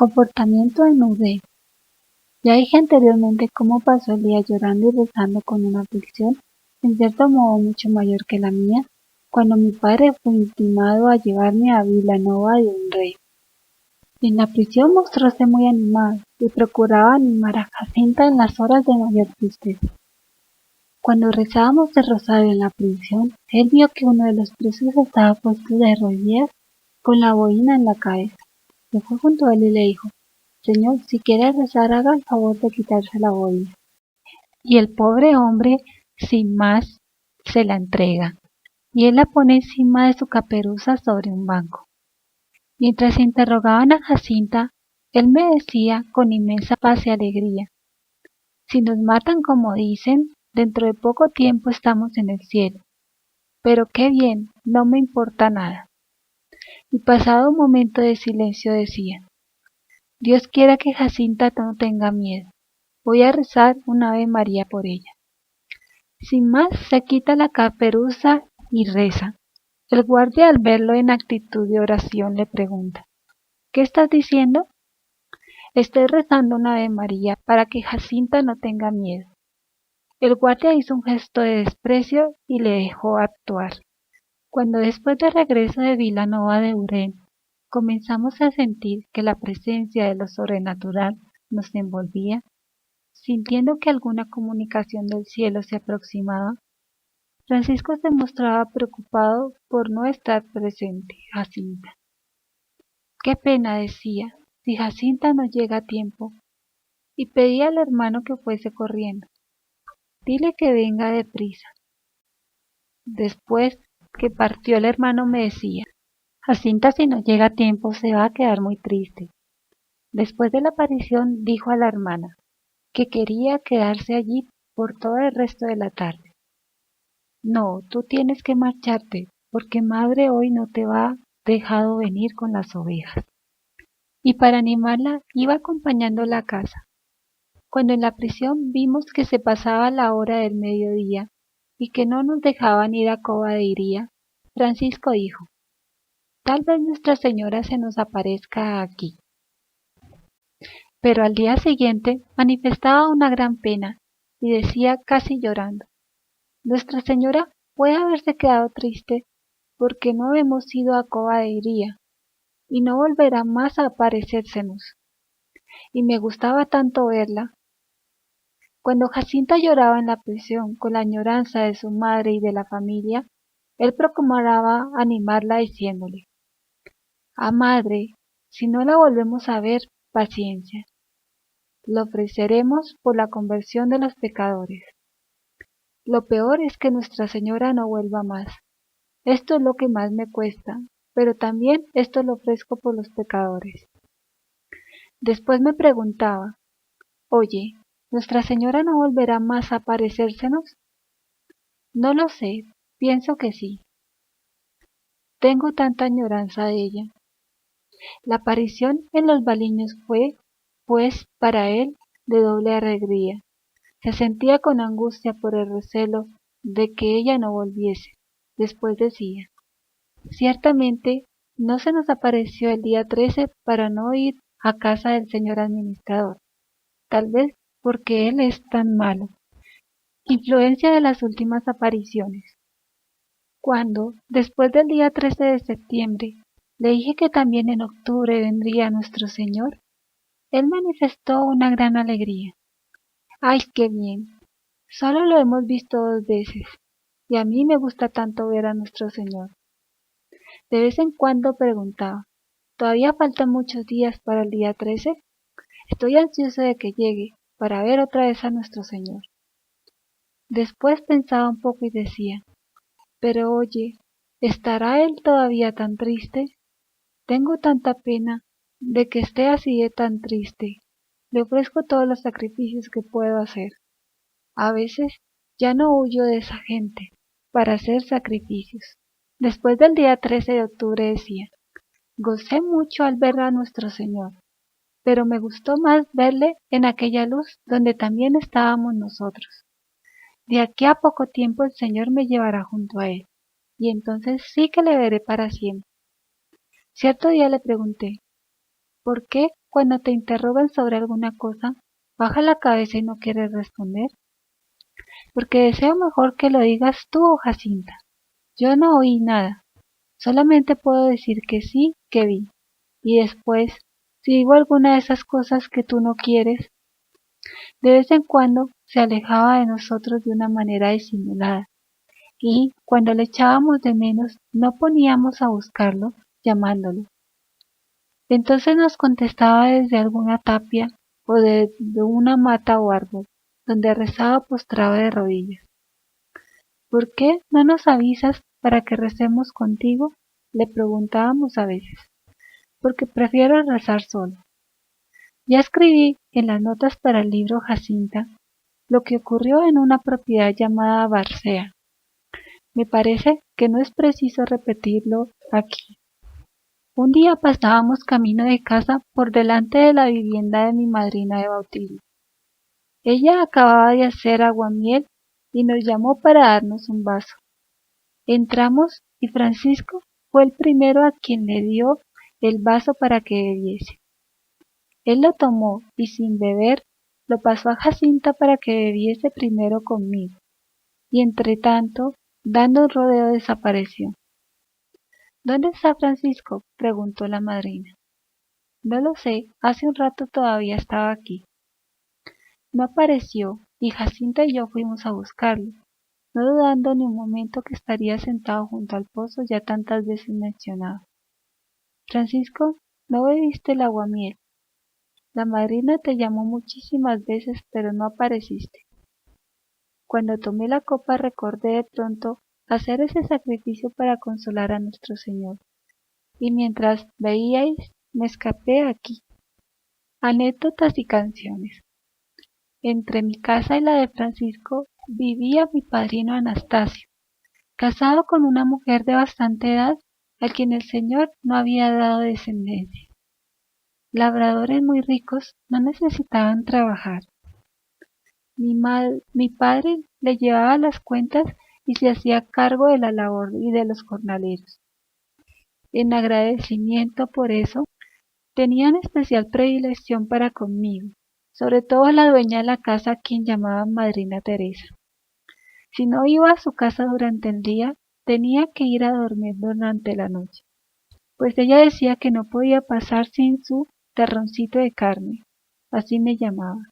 Comportamiento en UD. Ya dije anteriormente cómo pasó el día llorando y rezando con una aflicción, en cierto modo mucho mayor que la mía, cuando mi padre fue intimado a llevarme a Vilanova de un rey. En la prisión mostróse muy animado y procuraba animar a Jacinta en las horas de mayor tristeza. Cuando rezábamos el rosario en la prisión, él vio que uno de los presos estaba puesto de rodillas con la boina en la cabeza. Se fue junto a él y le dijo: Señor, si quiere rezar, haga el favor de quitarse la boina. Y el pobre hombre, sin más, se la entrega, y él la pone encima de su caperuza sobre un banco. Mientras interrogaban a Jacinta, él me decía con inmensa paz y alegría: si nos matan como dicen, dentro de poco tiempo estamos en el cielo. Pero qué bien, no me importa nada. Y pasado un momento de silencio decía: Dios quiera que Jacinta no tenga miedo. Voy a rezar una Ave María por ella. Sin más, se quita la caperuza y reza. El guardia, al verlo en actitud de oración, le pregunta: ¿qué estás diciendo? Estoy rezando una Ave María para que Jacinta no tenga miedo. El guardia hizo un gesto de desprecio y le dejó actuar. Cuando después de regreso de Vilanova de Urén, comenzamos a sentir que la presencia de lo sobrenatural nos envolvía, sintiendo que alguna comunicación del cielo se aproximaba, Francisco se mostraba preocupado por no estar presente Jacinta. Qué pena, decía, si Jacinta no llega a tiempo, y pedía al hermano que fuese corriendo. Dile que venga deprisa. Después que partió el hermano me decía: Jacinta, si no llega a tiempo se va a quedar muy triste. Después de la aparición dijo a la hermana que quería quedarse allí por todo el resto de la tarde. No, tú tienes que marcharte, porque madre hoy no te va dejado venir con las ovejas. Y para animarla iba acompañándola a casa. Cuando en la prisión vimos que se pasaba la hora del mediodía y que no nos dejaban ir a Cova de Iría, Francisco dijo: tal vez Nuestra Señora se nos aparezca aquí. Pero al día siguiente manifestaba una gran pena y decía casi llorando: Nuestra Señora puede haberse quedado triste porque no hemos ido a Cova de Iría y no volverá más a aparecérsenos. Y me gustaba tanto verla. Cuando Jacinta lloraba en la prisión con la añoranza de su madre y de la familia, él procuraba animarla diciéndole: madre, si no la volvemos a ver, paciencia. Lo ofreceremos por la conversión de los pecadores. Lo peor es que Nuestra Señora no vuelva más. Esto es lo que más me cuesta, pero también esto lo ofrezco por los pecadores. Después me preguntaba: oye, ¿Nuestra Señora no volverá más a aparecérsenos? No lo sé, pienso que sí. Tengo tanta añoranza de ella. La aparición en los Baliños fue, pues, para él de doble alegría. Se sentía con angustia por el recelo de que ella no volviese. Después decía: ciertamente no se nos apareció el día 13 para no ir a casa del señor administrador, tal vez porque él es tan malo. Influencia de las últimas apariciones. Cuando, después del día 13 de septiembre, le dije que también en octubre vendría nuestro Señor, él manifestó una gran alegría. ¡Ay, qué bien! Solo lo hemos visto 2 veces, y a mí me gusta tanto ver a nuestro Señor. De vez en cuando preguntaba: ¿todavía faltan muchos días para el día 13? Estoy ansioso de que llegue, para ver otra vez a nuestro Señor. Después pensaba un poco y decía: pero oye, ¿estará él todavía tan triste? Tengo tanta pena de que esté así de tan triste. Le ofrezco todos los sacrificios que puedo hacer. A veces ya no huyo de esa gente para hacer sacrificios. Después del día 13 de octubre decía: gocé mucho al ver a nuestro Señor, pero me gustó más verle en aquella luz donde también estábamos nosotros. De aquí a poco tiempo el Señor me llevará junto a él, y entonces sí que le veré para siempre. Cierto día le pregunté: ¿por qué cuando te interrogan sobre alguna cosa, baja la cabeza y no quieres responder? Porque deseo mejor que lo digas tú o Jacinta. Yo no oí nada. Solamente puedo decir que sí, que vi. Y después, si digo alguna de esas cosas que tú no quieres, de vez en cuando se alejaba de nosotros de una manera disimulada, y cuando le echábamos de menos no poníamos a buscarlo, llamándolo. Entonces nos contestaba desde alguna tapia o de una mata o árbol, donde rezaba postrado de rodillas. ¿Por qué no nos avisas para que recemos contigo?, le preguntábamos a veces. Porque prefiero rezar solo. Ya escribí en las notas para el libro Jacinta lo que ocurrió en una propiedad llamada Barcea. Me parece que no es preciso repetirlo aquí. Un día pasábamos camino de casa por delante de la vivienda de mi madrina de bautismo. Ella acababa de hacer aguamiel y nos llamó para darnos un vaso. Entramos y Francisco fue el primero a quien le dio el vaso para que bebiese. Él lo tomó y sin beber lo pasó a Jacinta para que bebiese primero conmigo, y entretanto, dando un rodeo, desapareció. ¿Dónde está Francisco?, preguntó la madrina. No lo sé, hace un rato todavía estaba aquí. No apareció, y Jacinta y yo fuimos a buscarlo, no dudando ni un momento que estaría sentado junto al pozo ya tantas veces mencionado. Francisco, ¿no bebiste el aguamiel? La madrina te llamó muchísimas veces, pero no apareciste. Cuando tomé la copa recordé de pronto hacer ese sacrificio para consolar a nuestro Señor, y mientras veíais me escapé aquí. Anécdotas y canciones. Entre mi casa y la de Francisco vivía mi padrino Anastasio, casado con una mujer de bastante edad a quien el Señor no había dado descendencia. Labradores muy ricos no necesitaban trabajar. Mi padre le llevaba las cuentas y se hacía cargo de la labor y de los jornaleros. En agradecimiento por eso, tenían especial predilección para conmigo, sobre todo la dueña de la casa, a quien llamaban Madrina Teresa. Si no iba a su casa durante el día, tenía que ir a dormir durante la noche, pues ella decía que no podía pasar sin su terroncito de carne, así me llamaba.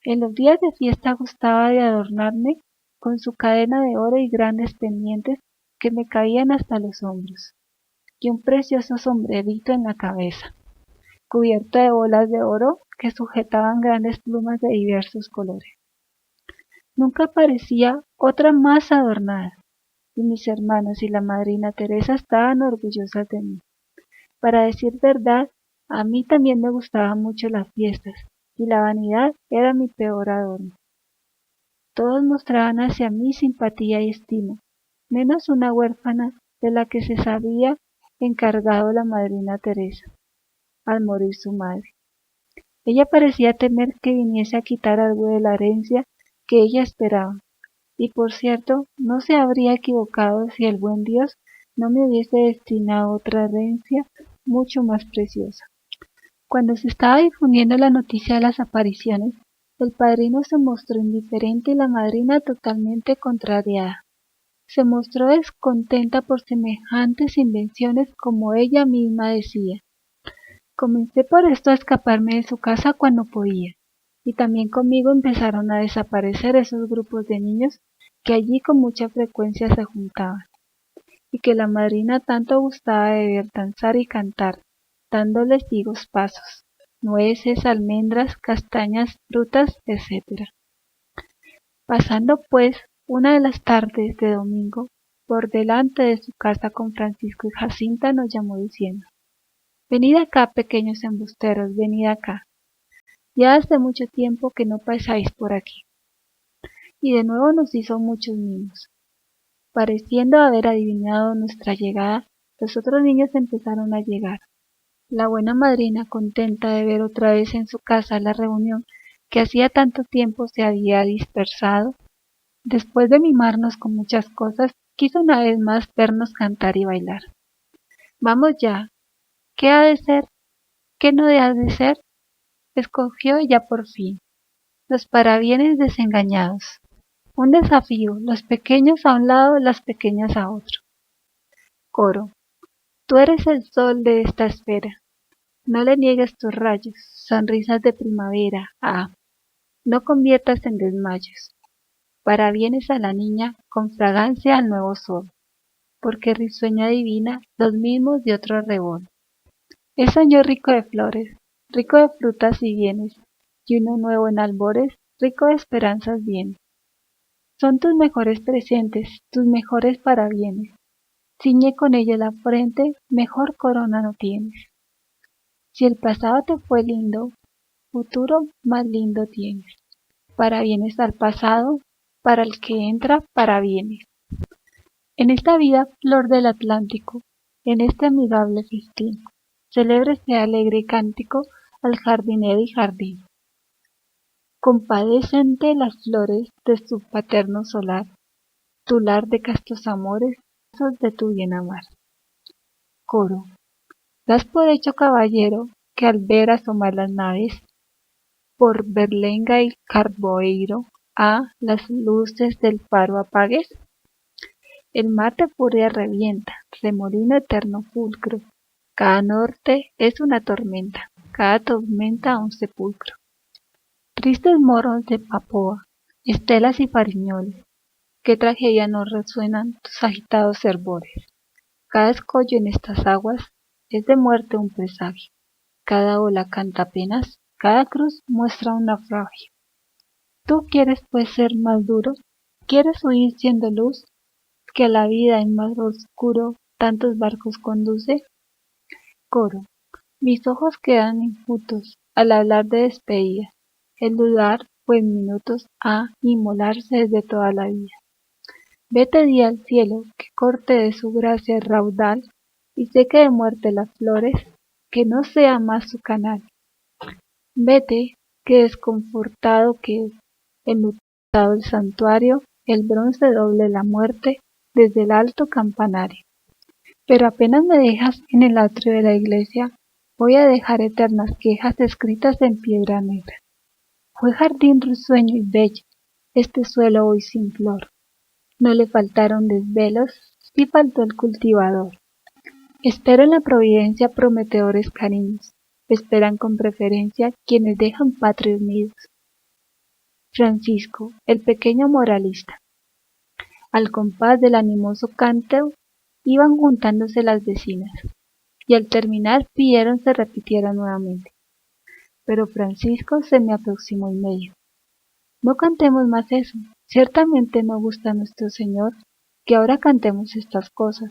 En los días de fiesta gustaba de adornarme con su cadena de oro y grandes pendientes que me caían hasta los hombros, y un precioso sombrerito en la cabeza, cubierto de bolas de oro que sujetaban grandes plumas de diversos colores. Nunca parecía otra más adornada, y mis hermanos y la madrina Teresa estaban orgullosas de mí. Para decir verdad, a mí también me gustaban mucho las fiestas, y la vanidad era mi peor adorno. Todos mostraban hacia mí simpatía y estima, menos una huérfana de la que se sabía encargado la madrina Teresa, al morir su madre. Ella parecía temer que viniese a quitar algo de la herencia que ella esperaba, y por cierto, no se habría equivocado si el buen Dios no me hubiese destinado otra herencia mucho más preciosa. Cuando se estaba difundiendo la noticia de las apariciones, el padrino se mostró indiferente y la madrina totalmente contrariada. Se mostró descontenta por semejantes invenciones, como ella misma decía. Comencé por esto a escaparme de su casa cuando podía, y también conmigo empezaron a desaparecer esos grupos de niños que allí con mucha frecuencia se juntaban, y que la madrina tanto gustaba de ver danzar y cantar, dándoles higos pasos, nueces, almendras, castañas, frutas, etc. Pasando, pues, una de las tardes de domingo, por delante de su casa con Francisco y Jacinta, nos llamó diciendo: «Venid acá, pequeños embusteros, venid acá. Ya hace mucho tiempo que no pasáis por aquí». Y de nuevo nos hizo muchos mimos. Pareciendo haber adivinado nuestra llegada, los otros niños empezaron a llegar. La buena madrina, contenta de ver otra vez en su casa la reunión que hacía tanto tiempo se había dispersado, después de mimarnos con muchas cosas, quiso una vez más vernos cantar y bailar. «Vamos ya, ¿qué ha de ser?», ¿Qué no dejas de ser? Escogió ella por fin. Los parabienes desengañados. Un desafío, los pequeños a un lado, las pequeñas a otro. Coro. Tú eres el sol de esta esfera. No le niegues tus rayos, sonrisas de primavera. Ah, no conviertas en desmayos. Parabienes a la niña, con fragancia al nuevo sol, porque risueña divina, los mismos de otro rebol. Es año rico de flores, rico de frutas y bienes, y uno nuevo en albores, rico de esperanzas viene. Son tus mejores presentes, tus mejores parabienes. Ciñe con ellos la frente, mejor corona no tienes. Si el pasado te fue lindo, futuro más lindo tienes. Parabienes al pasado, para el que entra, parabienes. En esta vida flor del Atlántico, en este amigable festín, celebre este alegre cántico al jardinero y jardín. Compadécente las flores de su paterno solar, tu lar de castos amores, de tu bien amar. Coro. Das por hecho caballero, que al ver asomar las naves, por Berlenga y Carboeiro, las luces del faro apagues. El mar de furia revienta, remolino eterno fulcro. Cada norte es una tormenta, cada tormenta un sepulcro. Tristes morros de Papoa, estelas y fariñoles, qué tragedia nos resuenan tus agitados hervores. Cada escollo en estas aguas es de muerte un presagio. Cada ola canta penas, cada cruz muestra un naufragio. ¿Tú quieres pues ser más duro? ¿Quieres huir siendo luz? Que a la vida en más oscuro tantos barcos conduce. Coro. Mis ojos quedan infutos al hablar de despedida. El dudar fue en minutos a inmolarse desde toda la vida. Vete di al cielo que corte de su gracia el raudal y seque de muerte las flores, que no sea más su canal. Vete, que desconfortado quede, enlutado el santuario, el bronce doble la muerte desde el alto campanario. Pero apenas me dejas en el atrio de la iglesia, voy a dejar eternas quejas escritas en piedra negra. Fue jardín risueño y bello, este suelo hoy sin flor. No le faltaron desvelos, sí faltó el cultivador. Espero en la providencia prometedores cariños, esperan con preferencia quienes dejan patrios nidos. Francisco, el pequeño moralista. Al compás del animoso canto iban juntándose las vecinas, y al terminar pidieron se repitiera nuevamente. Pero Francisco se me aproximó y me dijo: no cantemos más eso, ciertamente no gusta a nuestro Señor que ahora cantemos estas cosas.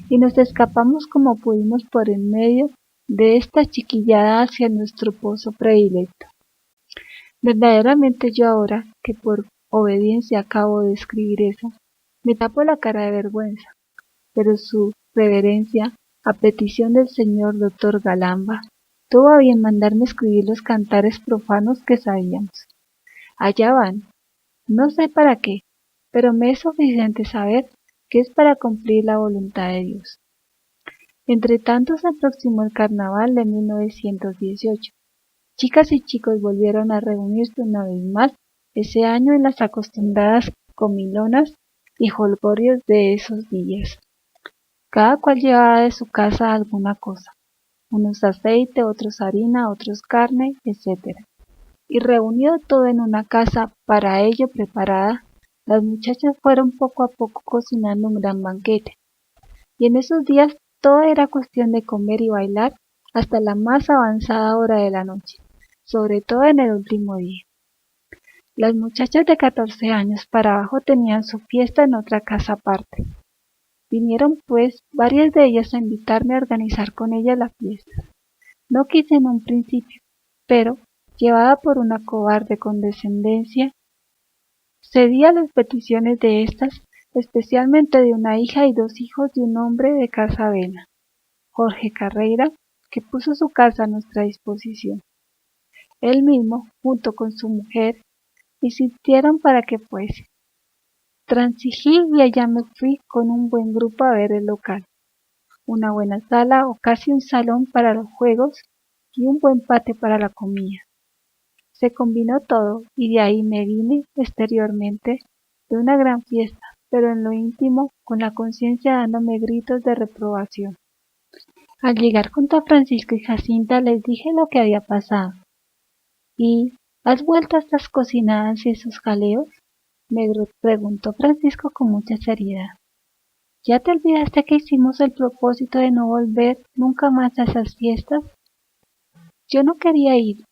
Y nos escapamos como pudimos por en medio de esta chiquillada hacia nuestro pozo predilecto. Verdaderamente yo ahora, que por obediencia acabo de escribir eso, me tapo la cara de vergüenza, pero su reverencia, a petición del señor doctor Galamba, tuvo a bien mandarme escribir los cantares profanos que sabíamos. Allá van, no sé para qué, pero me es suficiente saber que es para cumplir la voluntad de Dios. Entretanto se aproximó el carnaval de 1918. Chicas y chicos volvieron a reunirse una vez más ese año en las acostumbradas comilonas y jolgorios de esos días. Cada cual llevaba de su casa alguna cosa, unos aceite, otros harina, otros carne, etc. Y reunido todo en una casa para ello preparada, las muchachas fueron poco a poco cocinando un gran banquete. Y en esos días todo era cuestión de comer y bailar hasta la más avanzada hora de la noche, sobre todo en el último día. Las muchachas de 14 años para abajo tenían su fiesta en otra casa aparte. Vinieron pues varias de ellas a invitarme a organizar con ellas la fiesta. No quise en un principio, pero, llevada por una cobarde condescendencia, cedí a las peticiones de éstas, especialmente de una hija y dos hijos de un hombre de Casavena, Jorge Carreira, que puso su casa a nuestra disposición. Él mismo, junto con su mujer, insistieron para que fuese. Transigí y allá me fui con un buen grupo a ver el local, una buena sala o casi un salón para los juegos, y un buen pate para la comida. Se combinó todo y de ahí me vine exteriormente de una gran fiesta, pero en lo íntimo con la conciencia dándome gritos de reprobación. Al llegar junto a Francisco y Jacinta les dije lo que había pasado. ¿Y has vuelto a estas cocinadas y esos jaleos? Me preguntó Francisco con mucha seriedad. ¿Ya te olvidaste que hicimos el propósito de no volver nunca más a esas fiestas? Yo no quería ir,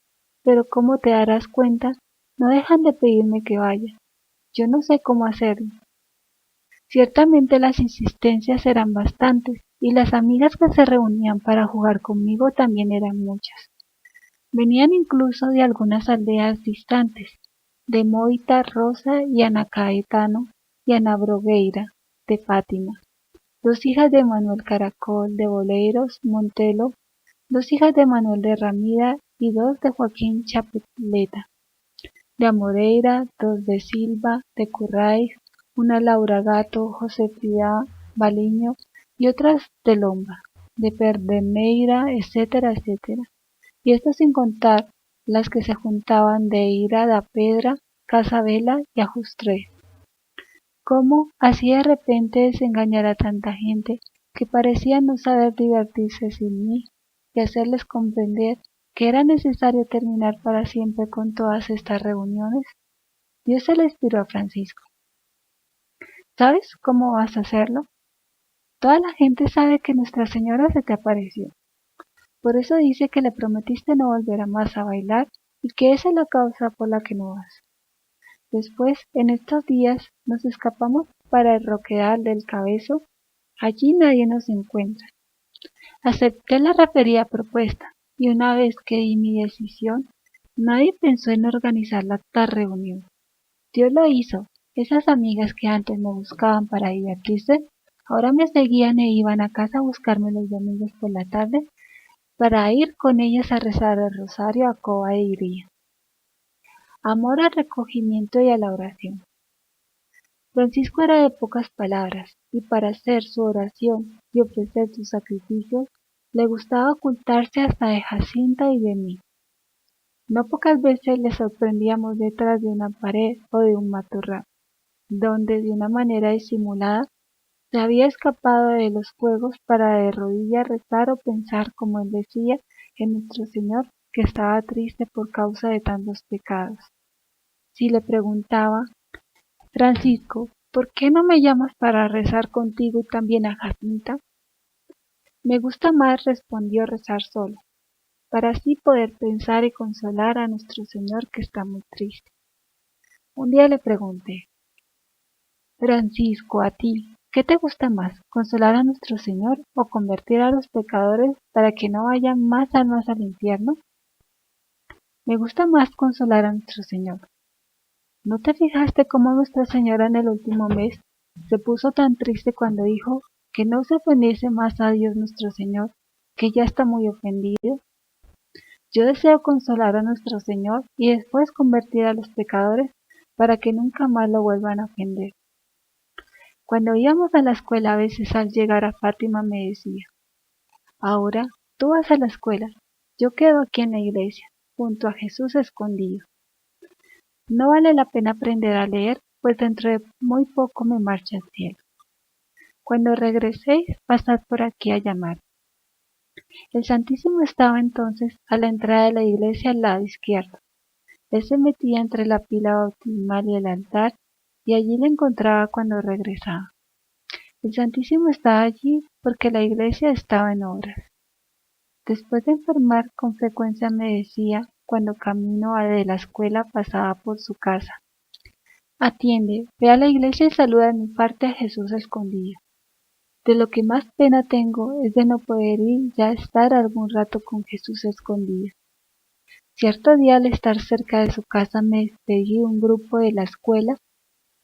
pero como te darás cuenta, no dejan de pedirme que vaya. Yo no sé cómo hacerlo. Ciertamente las insistencias eran bastantes, y las amigas que se reunían para jugar conmigo también eran muchas. Venían incluso de algunas aldeas distantes, de Moita, Rosa y Ana Caetano y Ana Brogueira, de Fátima, 2 hijas de Manuel Caracol, de Boleiros, Montelo, 2 hijas de Manuel de Ramira y 2 de Joaquín Chapeleta, de Amoreira, 2 de Silva, de Curraiz, una Laura Gato, Josefina Baliño y otras de Lomba, de Perdeneira, etcétera, etcétera. Y esto sin contar las que se juntaban de Ira da Pedra, Casabela y Ajustre. ¿Cómo así de repente desengañar a tanta gente que parecía no saber divertirse sin mí y hacerles comprender que era necesario terminar para siempre con todas estas reuniones? Dios se le inspiró a Francisco. ¿Sabes cómo vas a hacerlo? Toda la gente sabe que Nuestra Señora se te apareció. Por eso dice que le prometiste no volver a más a bailar y que esa es la causa por la que no vas. Después, en estos días, nos escapamos para el Roquedal del Cabezo. Allí nadie nos encuentra. Acepté la referida propuesta y una vez que di mi decisión, nadie pensó en organizar la tal reunión. Dios lo hizo. Esas amigas que antes me buscaban para divertirse, ahora me seguían e iban a casa a buscarme los domingos por la tarde para ir con ellas a rezar el rosario a Cova de Iría. Amor al recogimiento y a la oración. Francisco era de pocas palabras, y para hacer su oración y ofrecer sus sacrificios, le gustaba ocultarse hasta de Jacinta y de mí. No pocas veces le sorprendíamos detrás de una pared o de un matorral, donde de una manera disimulada se había escapado de los juegos para de rodillas rezar o pensar, como él decía, en nuestro Señor, que estaba triste por causa de tantos pecados. Si le preguntaba, Francisco, ¿por qué no me llamas para rezar contigo y también a Jacinta? Me gusta más, respondió, rezar solo, para así poder pensar y consolar a nuestro Señor que está muy triste. Un día le pregunté, Francisco, a ti, ¿qué te gusta más, consolar a nuestro Señor o convertir a los pecadores para que no vayan más almas al infierno? Me gusta más consolar a nuestro Señor. ¿No te fijaste cómo Nuestra Señora en el último mes se puso tan triste cuando dijo que no se ofendiese más a Dios nuestro Señor, que ya está muy ofendido? Yo deseo consolar a nuestro Señor y después convertir a los pecadores para que nunca más lo vuelvan a ofender. Cuando íbamos a la escuela a veces al llegar a Fátima me decía, ahora tú vas a la escuela, yo quedo aquí en la iglesia, junto a Jesús escondido. No vale la pena aprender a leer, pues dentro de muy poco me marcho al cielo. Cuando regreséis, pasad por aquí a llamar. El Santísimo estaba entonces a la entrada de la iglesia al lado izquierdo. Él se metía entre la pila bautismal y el altar, y allí le encontraba cuando regresaba. El Santísimo estaba allí porque la iglesia estaba en obras. Después de enfermar, con frecuencia me decía, cuando camino de la escuela pasaba por su casa, atiende, ve a la iglesia y saluda de mi parte a Jesús escondido. De lo que más pena tengo es de no poder ir ya a estar algún rato con Jesús escondido. Cierto día al estar cerca de su casa me despedí de un grupo de la escuela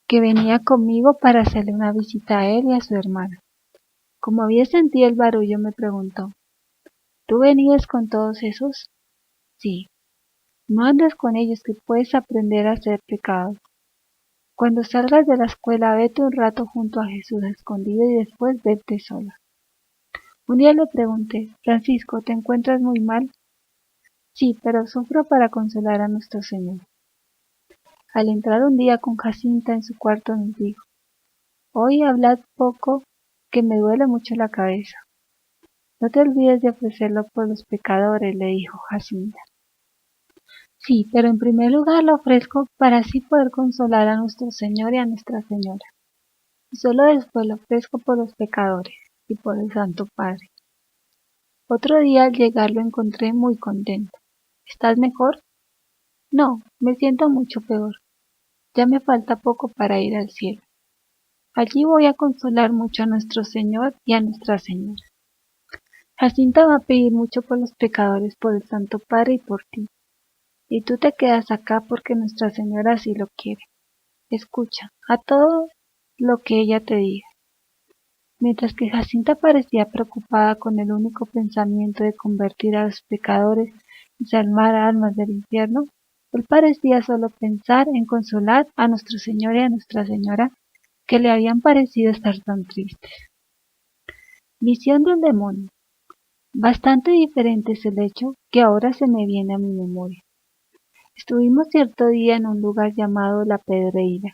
que venía conmigo para hacerle una visita a él y a su hermana. Como había sentido el barullo me preguntó, ¿tú venías con todos esos? Sí. No andes con ellos que puedes aprender a hacer pecados. Cuando salgas de la escuela vete un rato junto a Jesús escondido y después vete sola. Un día le pregunté, Francisco, ¿te encuentras muy mal? Sí, pero sufro para consolar a nuestro Señor. Al entrar un día con Jacinta en su cuarto nos dijo: «Hoy hablad poco, que me duele mucho la cabeza». «No te olvides de ofrecerlo por los pecadores», le dijo Jacinta. «Sí, pero en primer lugar lo ofrezco para así poder consolar a nuestro Señor y a Nuestra Señora. Y solo después lo ofrezco por los pecadores y por el Santo Padre». Otro día al llegar lo encontré muy contento. «¿Estás mejor?» «No, me siento mucho peor. Ya me falta poco para ir al cielo. Allí voy a consolar mucho a nuestro Señor y a Nuestra Señora. Jacinta va a pedir mucho por los pecadores, por el Santo Padre y por ti. Y tú te quedas acá porque Nuestra Señora así lo quiere. Escucha a todo lo que ella te diga». Mientras que Jacinta parecía preocupada con el único pensamiento de convertir a los pecadores y salvar almas del infierno, él parecía solo pensar en consolar a nuestro Señor y a Nuestra Señora, que le habían parecido estar tan tristes. Visión del demonio. Bastante diferente es el hecho que ahora se me viene a mi memoria. Estuvimos cierto día en un lugar llamado La Pedreira,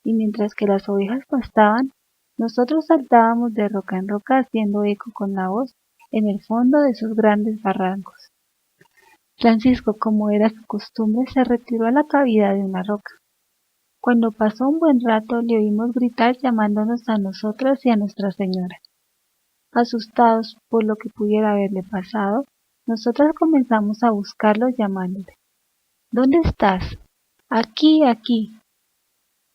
y mientras que las ovejas pastaban, nosotros saltábamos de roca en roca haciendo eco con la voz en el fondo de esos grandes barrancos. Francisco, como era su costumbre, se retiró a la cavidad de una roca. Cuando pasó un buen rato le oímos gritar llamándonos a nosotras y a Nuestra Señora. Asustados por lo que pudiera haberle pasado, nosotras comenzamos a buscarlo llamándole: «¿Dónde estás?» «Aquí, aquí».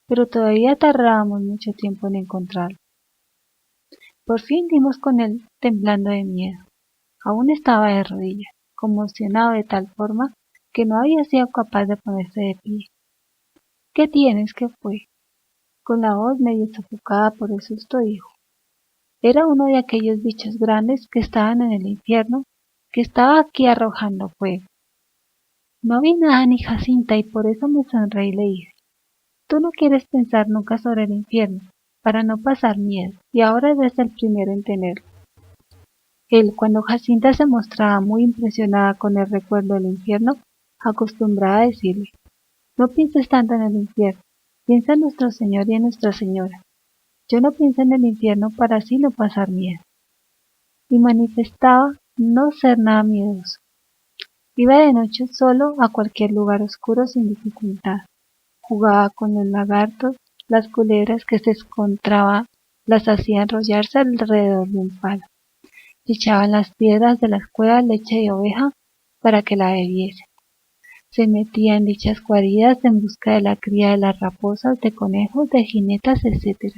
Pero todavía tardábamos mucho tiempo en encontrarlo. Por fin dimos con él temblando de miedo. Aún estaba de rodillas, conmocionado de tal forma que no había sido capaz de ponerse de pie. «¿Qué tienes? ¿Qué fue?». Con la voz medio sofocada por el susto dijo: «Era uno de aquellos bichos grandes que estaban en el infierno, que estaba aquí arrojando fuego». No vi nada ni Jacinta y por eso me sonreí y le dije: «Tú no quieres pensar nunca sobre el infierno, para no pasar miedo, y ahora eres el primero en tenerlo». Él, cuando Jacinta se mostraba muy impresionada con el recuerdo del infierno, acostumbraba a decirle: «No pienses tanto en el infierno, piensa en nuestro Señor y en Nuestra Señora. Yo no pienso en el infierno para así no pasar miedo». Y manifestaba no ser nada miedoso. Iba de noche solo a cualquier lugar oscuro sin dificultad. Jugaba con los lagartos, las culebras que se encontraba las hacía enrollarse alrededor de un palo. Echaba en las piedras de las cuevas leche de oveja para que la bebiese. Se metía en dichas guaridas en busca de la cría de las raposas, de conejos, de jinetas, etc.